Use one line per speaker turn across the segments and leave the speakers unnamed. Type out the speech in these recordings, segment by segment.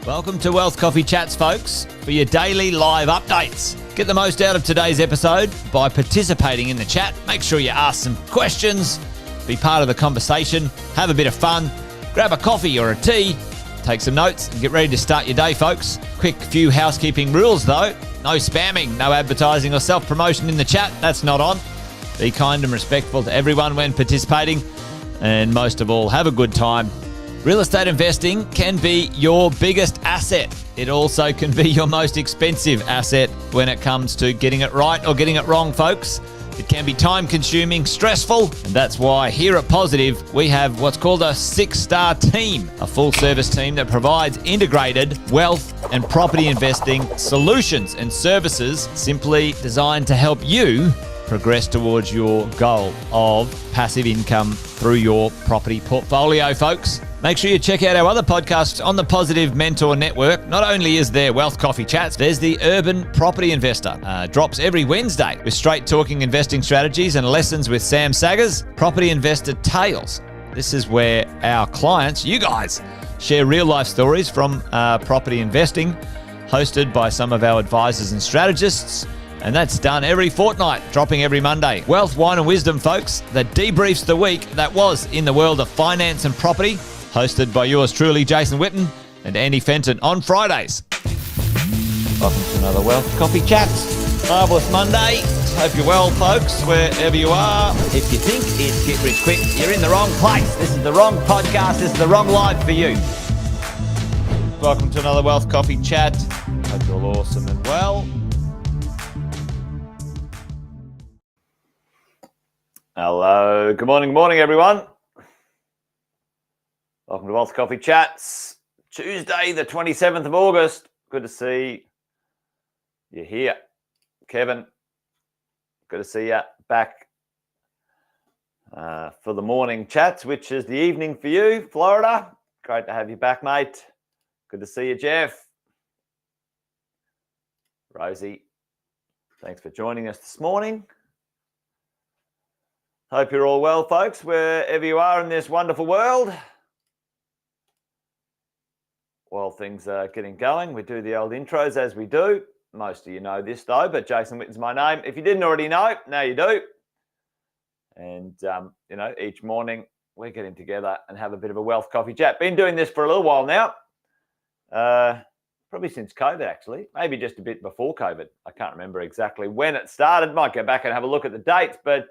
Welcome to Wealth Coffee Chats, folks, for your daily live updates. Get the most out of today's episode by participating in the chat. Make sure you ask some questions, be part of the conversation, have a bit of fun, grab a coffee or a tea, take some notes, and get ready to start your day, folks. Quick few housekeeping rules, though. No spamming, no advertising or self-promotion in the chat. That's not on. Be kind and respectful to everyone when participating. And most of all, have a good time. Real estate investing can be your biggest asset. It also can be your most expensive asset when it comes to getting it right or getting it wrong, folks. It can be time-consuming, stressful, and that's why here at Positive, we have what's called a 6-star team, a full-service team that provides integrated wealth and property investing solutions and services simply designed to help you progress towards your goal of passive income through your property portfolio, folks. Make sure you check out our other podcasts on the Positive Mentor Network. Not only is there Wealth Coffee Chats, there's the Urban Property Investor. Drops every Wednesday with straight talking investing strategies and lessons with Sam Saggers. Property Investor Tales. This is where our clients, you guys, share real life stories from property investing, hosted by some of our advisors and strategists. And that's done every fortnight, dropping every Monday. Wealth, Wine and Wisdom, folks, that debriefs the week that was in the world of finance and property, hosted by yours truly, Jason Witten and Andy Fenton on Fridays. Welcome to another Wealth Coffee Chats. Marvellous Monday. Hope you're well, folks, wherever you are. If you think it's Get Rich Quick, you're in the wrong place. This is the wrong podcast. This is the wrong live for you. Welcome to another Wealth Coffee Chat. Hope you're all awesome and well. Hello. Good morning, everyone. Welcome to Wealth Coffee Chats. Tuesday, the 27th of August. Good to see you here. Kevin, good to see you back for the morning chats, which is the evening for you, Florida. Great to have you back, mate. Good to see you, Jeff. Rosie, thanks for joining us this morning. Hope you're all well, folks, wherever you are in this wonderful world. While things are getting going, we do the old intros as we do. Most of you know this, though, but Jason Witten's my name. If you didn't already know, now you do. And, each morning we're getting together and have a bit of a wealth coffee chat. Been doing this for a little while now. Probably since COVID, actually. Maybe just a bit before COVID. I can't remember exactly when it started. Might go back and have a look at the dates, but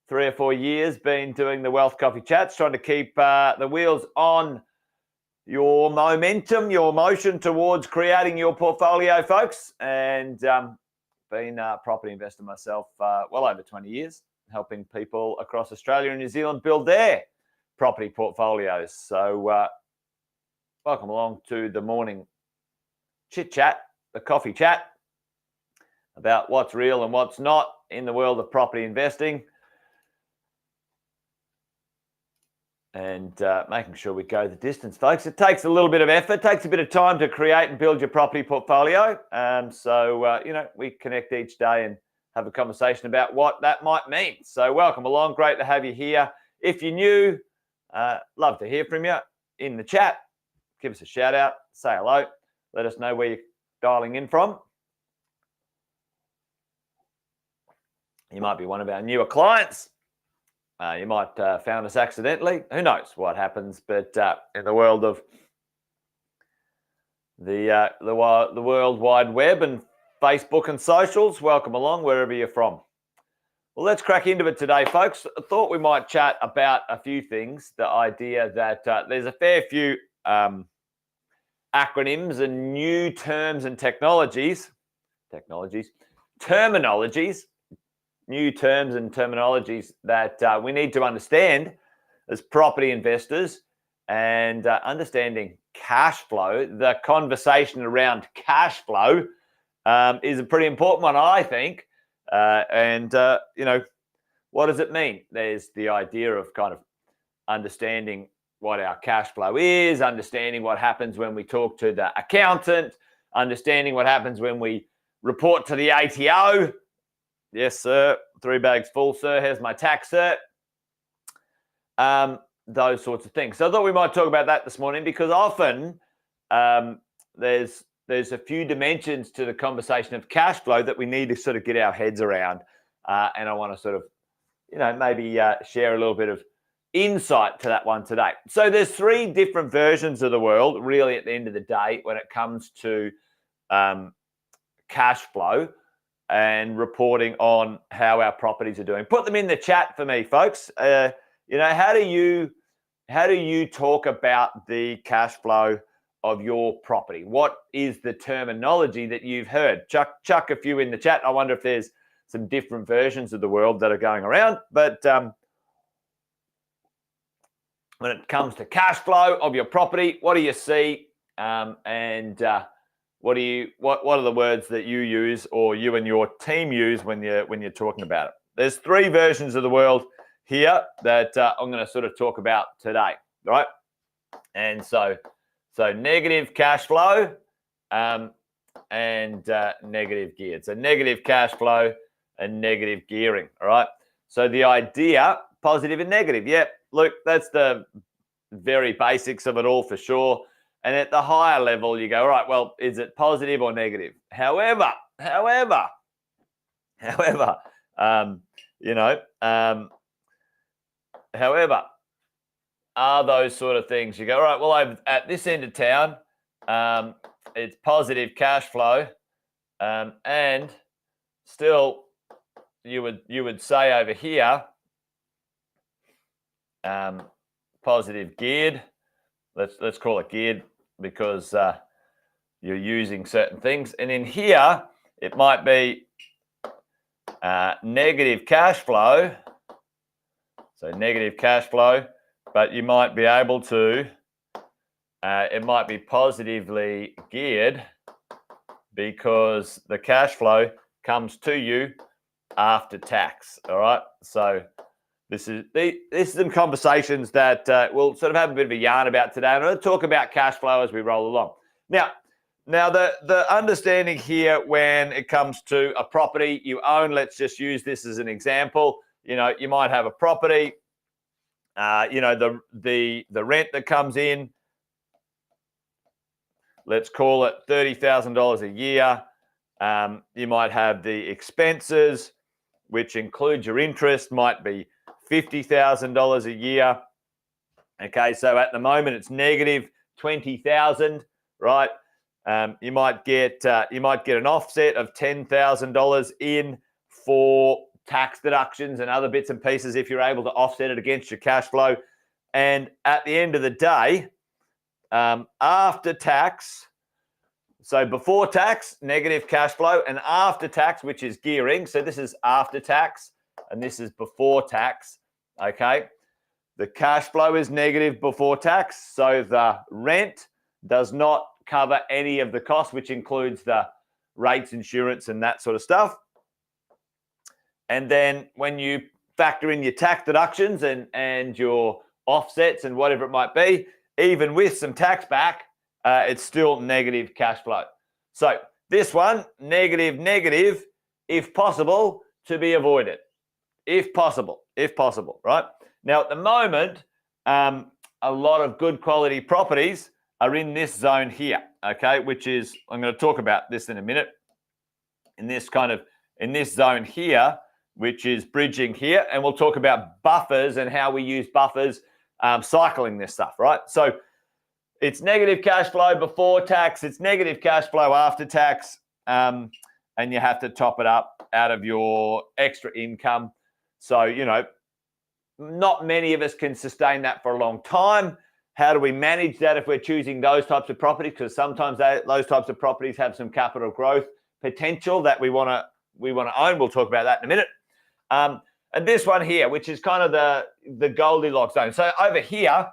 3 or 4 years been doing the Wealth Coffee Chats, trying to keep the wheels on your momentum, your motion towards creating your portfolio, folks. And been a property investor myself well over 20 years, helping people across Australia and New Zealand build their property portfolios. So welcome along to the morning chit chat, the coffee chat, about what's real and what's not in the world of property investing. And making sure we go the distance, folks. It takes a little bit of effort, takes a bit of time to create and build your property portfolio. We connect each day and have a conversation about what that might mean. So welcome along. Great to have you here. If you're new, love to hear from you in the chat. Give us a shout out, say hello. Let us know where you're dialing in from. You might be one of our newer clients. You might found us accidentally. Who knows what happens? But in the world of the World Wide Web and Facebook and socials, welcome along wherever you're from. Well, let's crack into it today, folks. I thought we might chat about a few things. The idea that there's a fair few acronyms and new terms and terminologies, new terms and terminologies that we need to understand as property investors, and understanding cash flow. The conversation around cash flow is a pretty important one, I think. What does it mean? There's the idea of kind of understanding what our cash flow is, understanding what happens when we talk to the accountant, understanding what happens when we report to the ATO. Yes, sir. 3 bags full, sir. Here's my tax cert. Those sorts of things. So I thought we might talk about that this morning, because often there's a few dimensions to the conversation of cash flow that we need to sort of get our heads around. And I want to sort of, maybe share a little bit of insight to that one today. So there's 3 different versions of the world, really, at the end of the day, when it comes to cash flow and reporting on how our properties are doing. Put them in the chat for me, folks. How do you talk about the cash flow of your property? What is the terminology that you've heard? Chuck a few in the chat. I wonder if there's some different versions of the world that are going around. But when it comes to cash flow of your property, what do you see? And what are the words that you use or you and your team use when you're talking about it? There's 3 versions of the world here that I'm going to sort of talk about today, right? And so negative cash flow and negative geared. So negative cash flow and negative gearing, all right? So the idea, positive and negative. Yeah, look, that's the very basics of it all for sure. And at the higher level, you go, all right, well, is it positive or negative? However, are those sort of things. You go, all right, well, at this end of town, it's positive cash flow, and still you would say over here, positive geared. Let's call it geared because you're using certain things. And in here, it might be negative cash flow. So negative cash flow, but you might be able to, it might be positively geared because the cash flow comes to you after tax, all right? So this is some conversations that we'll sort of have a bit of a yarn about today. I'm going to talk about cash flow as we roll along. Now the understanding here when it comes to a property you own, let's just use this as an example. You might have a property, the rent that comes in, let's call it $30,000 a year. You might have the expenses, which includes your interest, might be $50,000 a year. Okay, so at the moment it's negative $20,000, right? You might get an offset of $10,000 in for tax deductions and other bits and pieces if you're able to offset it against your cash flow. And at the end of the day, after tax, so before tax, negative cash flow, and after tax, which is gearing. So this is after tax and this is before tax, okay? The cash flow is negative before tax, so the rent does not cover any of the costs, which includes the rates, insurance, and that sort of stuff. And then when you factor in your tax deductions and your offsets and whatever it might be, even with some tax back, it's still negative cash flow. So this one, negative, if possible, to be avoided. If possible, right? Now, at the moment, a lot of good quality properties are in this zone here, okay, which is, I'm going to talk about this in a minute, in this zone here, which is bridging here, and we'll talk about buffers and how we use buffers, cycling this stuff, right? So it's negative cash flow before tax, it's negative cash flow after tax, and you have to top it up out of your extra income. So, not many of us can sustain that for a long time. How do we manage that if we're choosing those types of properties? Because sometimes those types of properties have some capital growth potential that we want to own. We'll talk about that in a minute. And this one here, which is kind of the Goldilocks zone. So over here,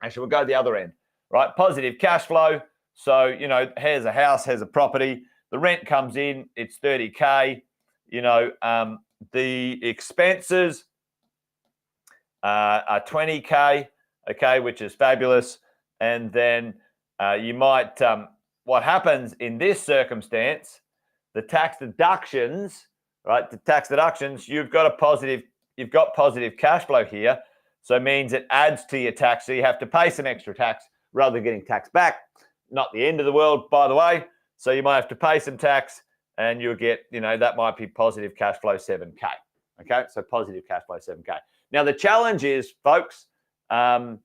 actually, we'll go the other end, right? Positive cash flow. So, here's a house, here's a property. The rent comes in, it's $30K. The expenses are $20K, okay, which is fabulous. And then you might, what happens in this circumstance, the tax deductions, right? The tax deductions, you've got positive cash flow here. So it means it adds to your tax. So you have to pay some extra tax rather than getting tax back.
not the end of the world, by the way. So you might have to pay some tax and you'll get, that might be positive cash flow 7K. Okay, so positive cash flow 7K. Now, the challenge is, folks, yeah,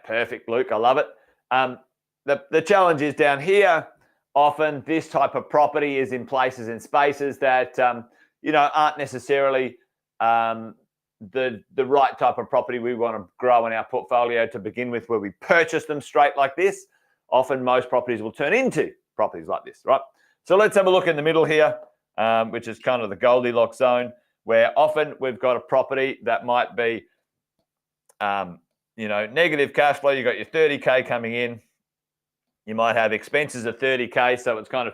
perfect, Luke. I love it. The challenge is down here. Often this type of property is in places and spaces that, aren't necessarily the right type of property we want to grow in our portfolio to begin with, where we purchase them straight like this. Often most properties will turn into properties like this, right? So let's have a look in the middle here, which is kind of the Goldilocks zone, where often we've got a property that might be, negative cash flow. You've got your 30K coming in. You might have expenses of 30K, so it's kind of,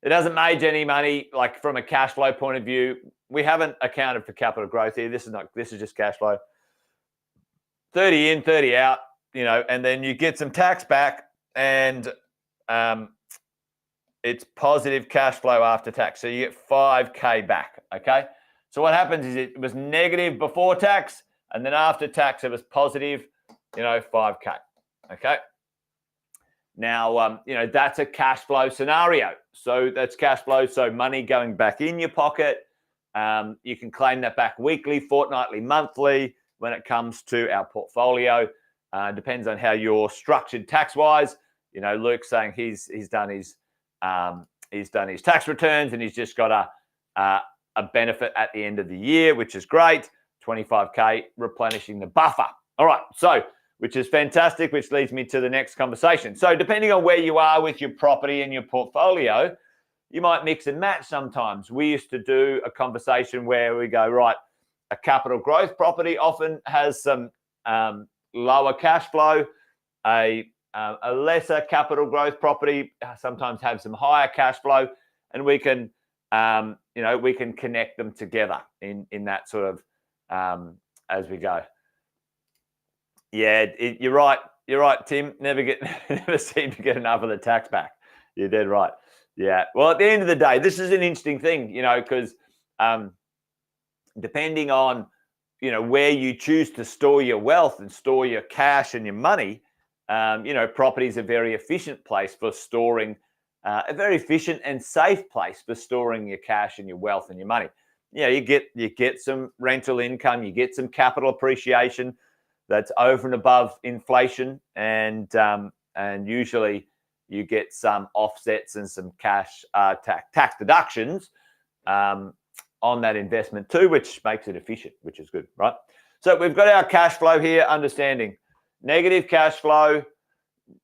it hasn't made any money, like from a cash flow point of view. We haven't accounted for capital growth here. This is just cash flow. 30 in, 30 out, and then you get some tax back, and it's positive cash flow after tax. So you get 5K back, okay? So what happens is it was negative before tax, and then after tax it was positive, 5K, okay? Now, that's a cash flow scenario. So that's cash flow, so money going back in your pocket. You can claim that back weekly, fortnightly, monthly when it comes to our portfolio. Depends on how you're structured tax-wise. Luke's saying he's done his tax returns and he's just got a benefit at the end of the year, which is great. 25K replenishing the buffer. All right, so which is fantastic, which leads me to the next conversation. So depending on where you are with your property and your portfolio, you might mix and match sometimes. We used to do a conversation where we go, right, a capital growth property often has some lower cash flow. A lesser capital growth property sometimes have some higher cash flow, and we can, we can connect them together in that sort of as we go. Yeah, you're right. You're right, Tim. Never seem to get enough of the tax back. You're dead right. Yeah. Well, at the end of the day, this is an interesting thing, because depending on, where you choose to store your wealth and store your cash and your money, property is a very efficient place for storing, a very efficient and safe place for storing your cash and your wealth and your money. You get some rental income, you get some capital appreciation that's over and above inflation, and usually you get some offsets and some cash tax deductions on that investment too, which makes it efficient, which is good, right? So we've got our cash flow here, understanding negative cash flow,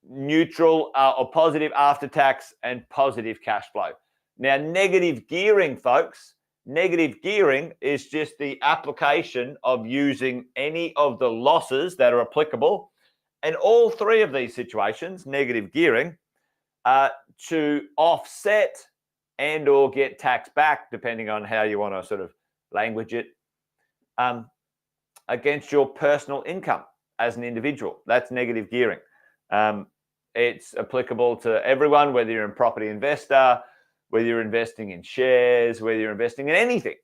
neutral or positive after tax, and positive cash flow. Now, negative gearing, folks. Negative gearing is just the application of using any of the losses that are applicable, and all three of these situations, negative gearing, to offset and or get tax back, depending on how you want to sort of language it, against your personal income as an individual. That's negative gearing. It's applicable to everyone, whether you're a property investor, whether you're investing in shares, whether you're investing in anything.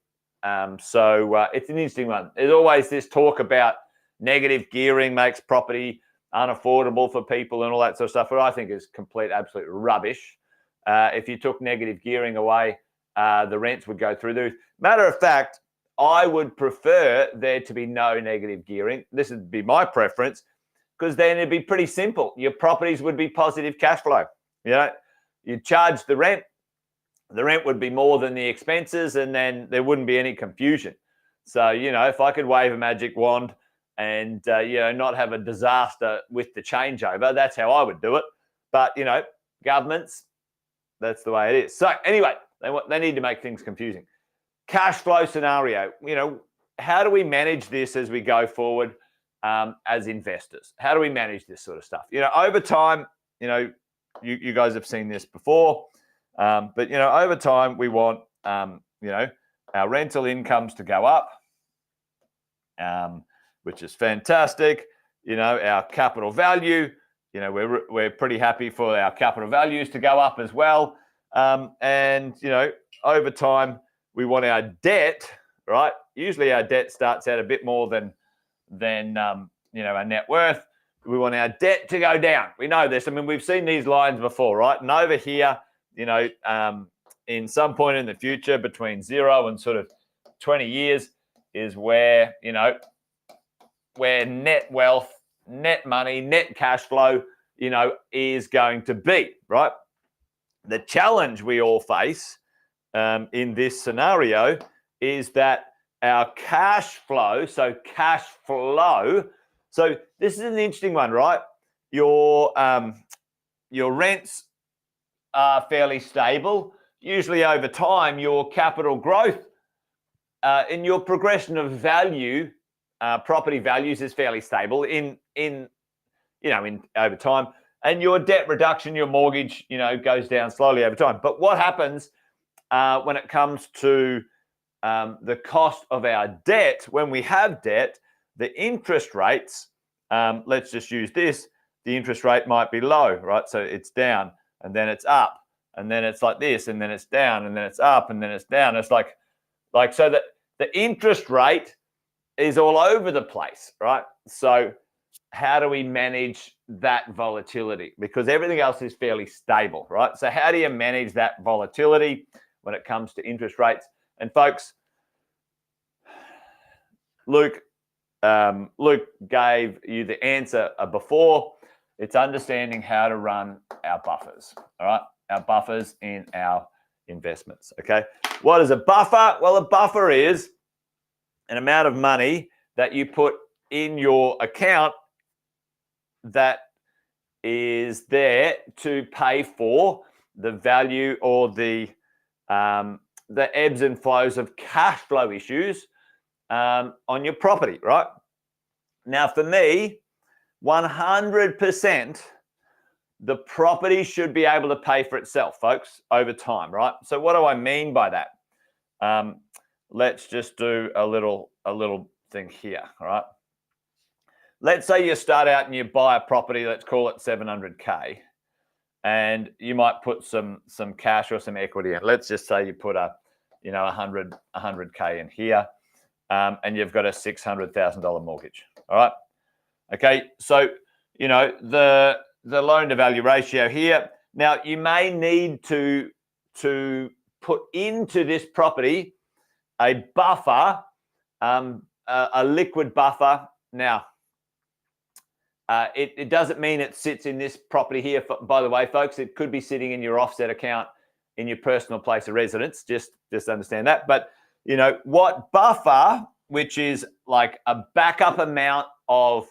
So it's an interesting one. There's always this talk about negative gearing makes property unaffordable for people and all that sort of stuff, what I think is complete, absolute rubbish. If you took negative gearing away, the rents would go through the roof. Matter of fact, I would prefer there to be no negative gearing. This would be my preference, because then it'd be pretty simple. Your properties would be positive cash flow. You'd charge the rent would be more than the expenses, and then there wouldn't be any confusion. So, if I could wave a magic wand and, not have a disaster with the changeover, that's how I would do it. But, governments, that's the way it is. So anyway, they need to make things confusing. Cash flow scenario, how do we manage this as we go forward as investors? How do we manage this sort of stuff? Over time, you guys have seen this before. But, over time, we want, our rental incomes to go up, which is fantastic. Our capital value, we're pretty happy for our capital values to go up as well. And, over time, we want our debt, right? Usually our debt starts out a bit more than our net worth. we want our debt to go down. We know this. I mean, we've seen these lines before, right? And over here, in some point in the future, between 0 and sort of 20 years, is where where net wealth, net money, net cash flow, is going to be, right? The challenge we all face in this scenario is that our cash flow, so this is an interesting one, right? Your rents are fairly stable. Usually over time, your capital growth in your progression of value, property values is fairly stable in over time. And your debt reduction, your mortgage, goes down slowly over time. But what happens when it comes to the cost of our debt? When we have debt, the interest rates, let's just use this, the interest rate might be low, right? So it's down and then it's up and then it's like this and then it's down and then it's up and then it's down. It's like so that the interest rate is all over the place, right? So how do we manage that volatility? Because everything else is fairly stable, right? So how do you manage that volatility when it comes to interest rates? And folks, Luke gave you the answer before. It's understanding how to run our buffers, all right? Our buffers in our investments, okay? What is a buffer? Well, a buffer is an amount of money that you put in your account that is there to pay for the value or the ebbs and flows of cash flow issues on your property, right? Now, for me, 100%, the property should be able to pay for itself, folks, over time, right? So what do I mean by that? Let's just do a little thing here, all right? Let's say you start out and you buy a property, let's call it 700K, and you might put some cash or some equity in. Let's just say you put 100K in here, and you've got a $600,000 mortgage. All right. Okay. So the loan to value ratio here. Now you may need to put into this property a buffer, a liquid buffer. Now. It doesn't mean it sits in this property here, by the way, folks. It could be sitting in your offset account in your personal place of residence. Just understand that. But, what buffer, which is like a backup amount of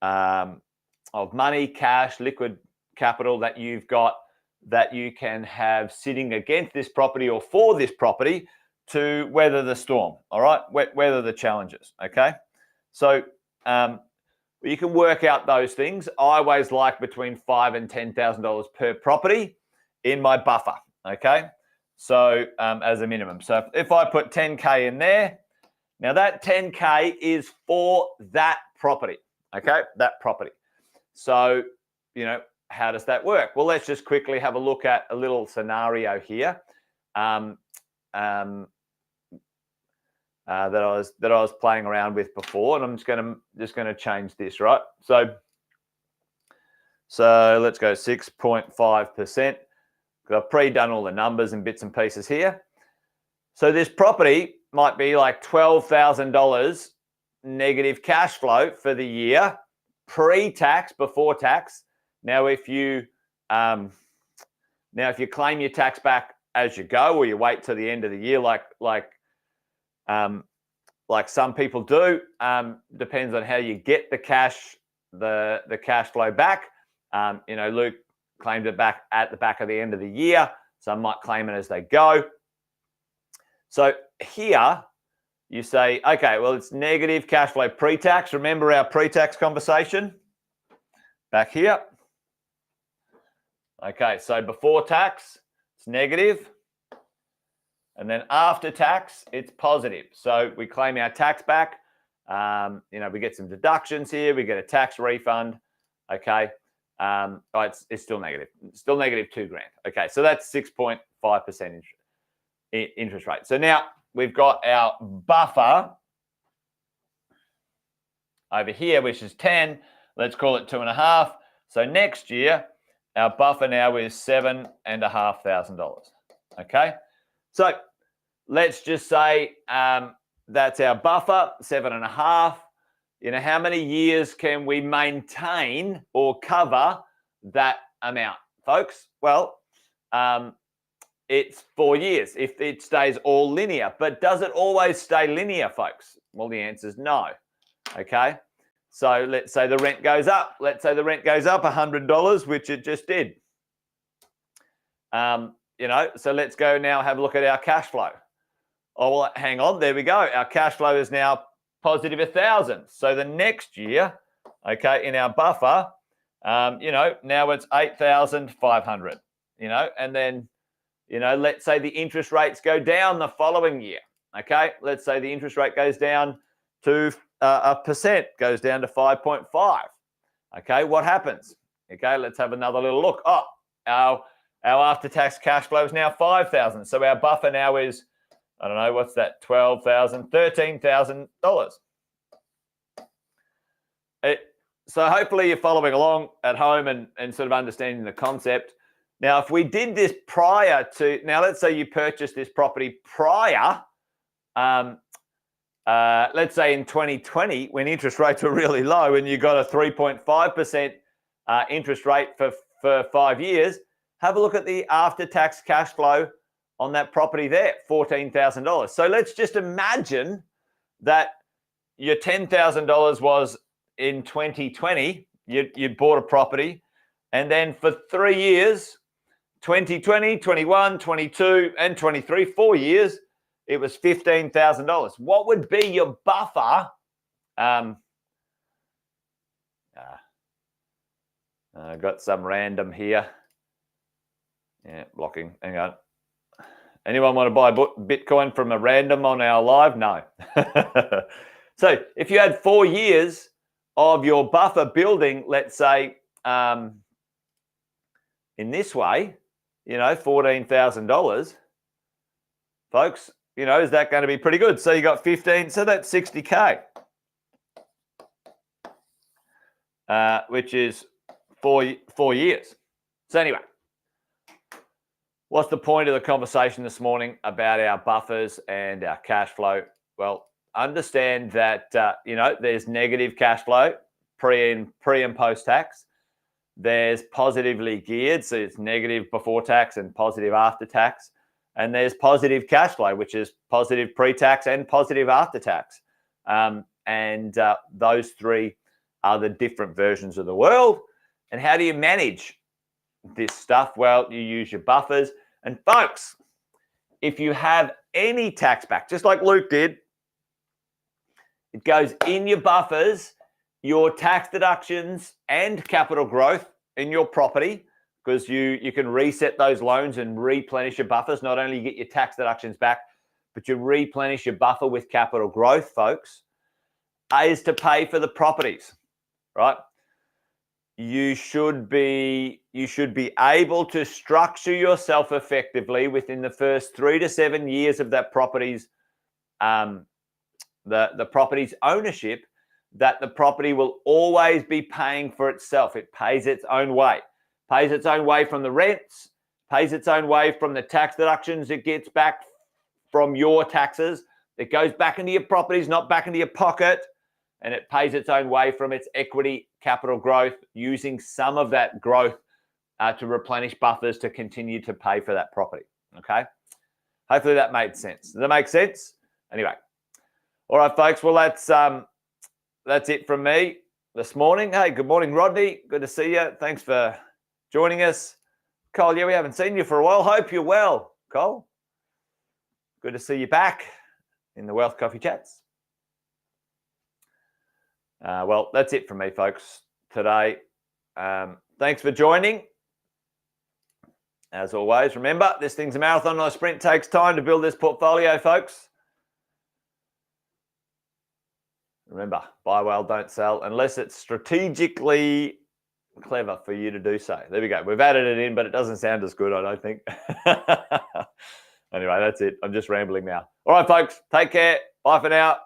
money, cash, liquid capital that you've got that you can have sitting against this property or for this property to weather the storm, all right? Weather the challenges, okay? So, you can work out those things. I always like between $5,000 and $10,000 per property in my buffer, okay? So as a minimum. So if I put 10K in there, now that 10K is for that property, okay? That property. So, how does that work? Well, let's just quickly have a look at a little scenario here. That I was playing around with before, and I'm just gonna change this, right? So let's go 6.5%. I've pre-done all the numbers and bits and pieces here. So this property might be like $12,000 negative cash flow for the year, pre-tax, before tax. Now, if you claim your tax back as you go, or you wait till the end of the year, like some people do, depends on how you get the cash flow back. Luke claimed it back at the back of the end of the year. Some might claim it as they go. So here you say, okay, well, it's negative cash flow pre-tax. Remember our pre-tax conversation back here. Okay, so before tax, it's negative. And then after tax, it's positive. So we claim our tax back. We get some deductions here. We get a tax refund. Okay. It's still negative. It's still negative $2,000. Okay. So that's 6.5% interest rate. So now we've got our buffer over here, which is 10. Let's call it 2.5. So next year, our buffer now is $7,500. Okay. So let's just say that's our buffer, 7.5. How many years can we maintain or cover that amount, folks? Well, it's 4 years if it stays all linear. But does it always stay linear, folks? Well, the answer is no. Okay. So let's say the rent goes up. Let's say the rent goes up $100, which it just did. So let's go now have a look at our cash flow. Oh, well, hang on. There we go. Our cash flow is now positive 1,000. So the next year, okay, in our buffer, now it's 8,500, and then, let's say the interest rates go down the following year. Okay. Let's say the interest rate goes down to 1%, goes down to 5.5. Okay. What happens? Okay. Let's have another little look. Oh, our after-tax cash flow is now 5,000. So our buffer now is, I don't know, what's that? $12,000, $13,000. So hopefully you're following along at home and sort of understanding the concept. Now, if we did this prior to, now let's say you purchased this property prior, let's say in 2020 when interest rates were really low and you got a 3.5% interest rate for 5 years, have a look at the after-tax cash flow on that property there, $14,000. So let's just imagine that your $10,000 was in 2020, you bought a property, and then for 3 years, 2020, 21, 22, and 23, 4 years, it was $15,000. What would be your buffer? I got some random here. Yeah, blocking. Hang on. Anyone want to buy Bitcoin from a random on our live? No. So if you had 4 years of your buffer building, let's say in this way, $14,000, folks, is that going to be pretty good? So you got 15, so that's 60K, which is 4 years. So anyway, what's the point of the conversation this morning about our buffers and our cash flow? Well, understand that, there's negative cash flow pre and post tax. There's positively geared, so it's negative before tax and positive after tax. And there's positive cash flow, which is positive pre-tax and positive after tax. And those three are the different versions of the world. And how do you manage this stuff? Well, you use your buffers. And folks, if you have any tax back, just like Luke did, it goes in your buffers, your tax deductions and capital growth in your property, because you can reset those loans and replenish your buffers. Not only you get your tax deductions back, but you replenish your buffer with capital growth, folks, is to pay for the properties, right? You should be able to structure yourself effectively within the first 3 to 7 years of that property's the property's ownership, that the property will always be paying for itself. It pays its own way. Pays its own way from the rents, pays its own way from the tax deductions it gets back from your taxes. It goes back into your properties, not back into your pocket. And it pays its own way from its equity capital growth, using some of that growth to replenish buffers to continue to pay for that property. Okay. Hopefully that made sense. Does that make sense? Anyway. All right, folks. Well, that's it from me this morning. Hey, good morning, Rodney. Good to see you. Thanks for joining us. Cole, yeah, we haven't seen you for a while. Hope you're well, Cole. Good to see you back in the Wealth Coffee Chats. Well, that's it from me, folks, today. Thanks for joining. As always, remember, this thing's a marathon, not a sprint. It takes time to build this portfolio, folks. Remember, buy well, don't sell, unless it's strategically clever for you to do so. There we go. We've added it in, but it doesn't sound as good, I don't think. Anyway, that's it. I'm just rambling now. All right, folks, take care. Bye for now.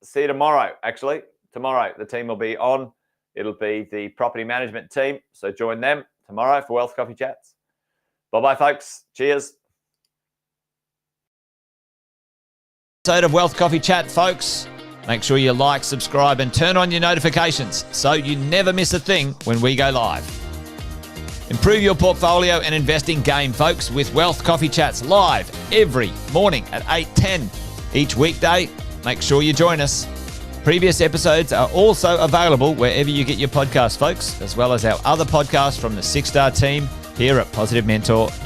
See you tomorrow, actually. Tomorrow, the team will be on it'll be the property management team. So join them tomorrow for Wealth Coffee Chats. Bye-bye, folks. Cheers.
Episode of Wealth Coffee Chat, folks. Make sure you like, subscribe, and turn on your notifications so you never miss a thing when we go live. Improve your portfolio and investing game, folks, with Wealth Coffee Chats live every morning at 8:10 each weekday. Make sure you join us. Previous episodes are also available wherever you get your podcasts, folks, as well as our other podcasts from the 6-Star team here at positivementor.com.